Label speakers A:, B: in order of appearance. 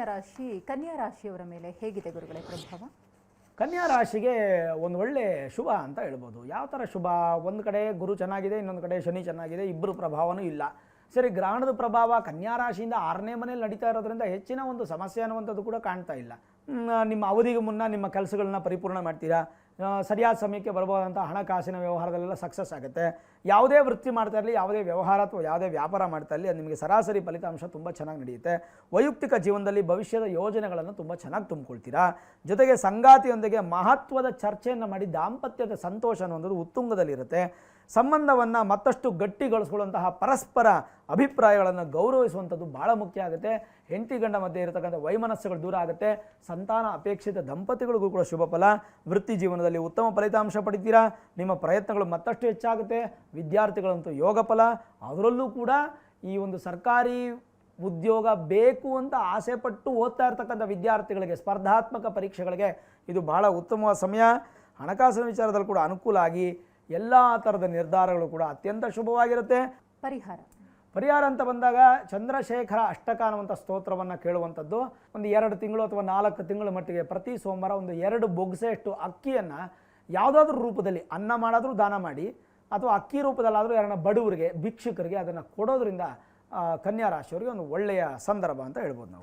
A: ರಾಶಿ ಕನ್ಯಾ ರಾಶಿಯವರ ಮೇಲೆ ಹೇಗಿದೆ ಗುರುಗಳೇ ಪ್ರಭಾವ?
B: ಕನ್ಯಾ ರಾಶಿಗೆ ಒಂದು ಒಳ್ಳೆ ಶುಭ ಅಂತ ಹೇಳ್ಬೋದು. ಯಾವ ಥರ ಶುಭ? ಒಂದು ಕಡೆ ಗುರು ಚೆನ್ನಾಗಿದೆ, ಇನ್ನೊಂದು ಕಡೆ ಶನಿ ಚೆನ್ನಾಗಿದೆ, ಇಬ್ಬರು ಪ್ರಭಾವನೂ ಇಲ್ಲ. ಸರಿ, ಗ್ರಹಣದ ಪ್ರಭಾವ ಕನ್ಯಾ ರಾಶಿಯಿಂದ 6ನೇ ಮನೇಲಿ ನಡೀತಾ ಇರೋದ್ರಿಂದ ಹೆಚ್ಚಿನ ಒಂದು ಸಮಸ್ಯೆ ಅನ್ನುವಂಥದ್ದು ಕೂಡ ಕಾಣ್ತಾ ಇಲ್ಲ. ನಿಮ್ಮ ಅವಧಿಗೆ ಮುನ್ನ ನಿಮ್ಮ ಕೆಲಸಗಳನ್ನ ಪರಿಪೂರ್ಣ ಮಾಡ್ತೀರಾ. ಸರಿಯಾದ ಸಮಯಕ್ಕೆ ಬರ್ಬೋದಂಥ ಹಣಕಾಸಿನ ವ್ಯವಹಾರದಲ್ಲೆಲ್ಲ ಸಕ್ಸಸ್ ಆಗುತ್ತೆ. ಯಾವುದೇ ವೃತ್ತಿ ಮಾಡ್ತಾ ಇರಲಿ, ಯಾವುದೇ ವ್ಯವಹಾರ ಅಥವಾ ಯಾವುದೇ ವ್ಯಾಪಾರ ಮಾಡ್ತಾ ಇರಲಿ, ಅದು ನಿಮಗೆ ಸರಾಸರಿ ಫಲಿತಾಂಶ ತುಂಬ ಚೆನ್ನಾಗಿ ನಡೆಯುತ್ತೆ. ವೈಯಕ್ತಿಕ ಜೀವನದಲ್ಲಿ ಭವಿಷ್ಯದ ಯೋಜನೆಗಳನ್ನು ತುಂಬ ಚೆನ್ನಾಗಿ ತುಂಬಿಕೊಳ್ತೀರಾ. ಜೊತೆಗೆ ಸಂಗಾತಿಯೊಂದಿಗೆ ಮಹತ್ವದ ಚರ್ಚೆಯನ್ನು ಮಾಡಿ ದಾಂಪತ್ಯದ ಸಂತೋಷ ಅನ್ನೋದು ಉತ್ತುಂಗದಲ್ಲಿರುತ್ತೆ. ಸಂಬಂಧವನ್ನು ಮತ್ತಷ್ಟು ಗಟ್ಟಿಗೊಳಿಸ್ಕೊಳ್ಳುವಂತಹ ಪರಸ್ಪರ ಅಭಿಪ್ರಾಯಗಳನ್ನು ಗೌರವಿಸುವಂಥದ್ದು ಭಾಳ ಮುಖ್ಯ ಆಗುತ್ತೆ. ಹೆಂಡತಿ ಗಂಡ ಮಧ್ಯೆ ಇರತಕ್ಕಂಥ ವೈಮನಸ್ಸುಗಳು ದೂರ ಆಗುತ್ತೆ. ಸಂತಾನ ಅಪೇಕ್ಷಿತ ದಂಪತಿಗಳಿಗೂ ಕೂಡ ಶುಭ ಫಲ. ವೃತ್ತಿ ಜೀವನದಲ್ಲಿ ಉತ್ತಮ ಫಲಿತಾಂಶ ಪಡಿತೀರಾ. ನಿಮ್ಮ ಪ್ರಯತ್ನಗಳು ಮತ್ತಷ್ಟು ಹೆಚ್ಚಾಗುತ್ತೆ. ವಿದ್ಯಾರ್ಥಿಗಳಂತೂ ಯೋಗ ಫಲ. ಅದರಲ್ಲೂ ಕೂಡ ಈ ಒಂದು ಸರ್ಕಾರಿ ಉದ್ಯೋಗ ಬೇಕು ಅಂತ ಆಸೆ ಪಟ್ಟು ಓದ್ತಾ ಇರ್ತಕ್ಕಂಥ ವಿದ್ಯಾರ್ಥಿಗಳಿಗೆ, ಸ್ಪರ್ಧಾತ್ಮಕ ಪರೀಕ್ಷೆಗಳಿಗೆ ಇದು ಬಹಳ ಉತ್ತಮವಾದ ಸಮಯ. ಹಣಕಾಸಿನ ವಿಚಾರದಲ್ಲಿ ಕೂಡ ಅನುಕೂಲ ಆಗಿ ಎಲ್ಲ ಥರದ ನಿರ್ಧಾರಗಳು ಕೂಡ ಅತ್ಯಂತ ಶುಭವಾಗಿರುತ್ತೆ. ಪರಿಹಾರ ಅಂತ ಬಂದಾಗ ಚಂದ್ರಶೇಖರ ಅಷ್ಟಕ ಅನ್ನುವಂಥ ಸ್ತೋತ್ರವನ್ನು ಕೇಳುವಂಥದ್ದು. ಒಂದು 2 ತಿಂಗಳು ಅಥವಾ 4 ತಿಂಗಳ ಮಟ್ಟಿಗೆ ಪ್ರತಿ ಸೋಮವಾರ ಒಂದು 2 ಬೊಗ್ಸೆಯಷ್ಟು ಅಕ್ಕಿಯನ್ನು ಯಾವುದಾದ್ರೂ ರೂಪದಲ್ಲಿ ಅನ್ನ ಮಾಡಾದರೂ ದಾನ ಮಾಡಿ, ಅಥವಾ ಅಕ್ಕಿ ರೂಪದಲ್ಲಾದರೂ ಯಾರನ್ನ ಬಡವರಿಗೆ, ಭಿಕ್ಷುಕರಿಗೆ ಅದನ್ನು ಕೊಡೋದ್ರಿಂದ ಕನ್ಯಾ ರಾಶಿಯವರಿಗೆ ಒಂದು ಒಳ್ಳೆಯ ಸಂದರ್ಭ ಅಂತ ಹೇಳ್ಬೋದು ನಾವು.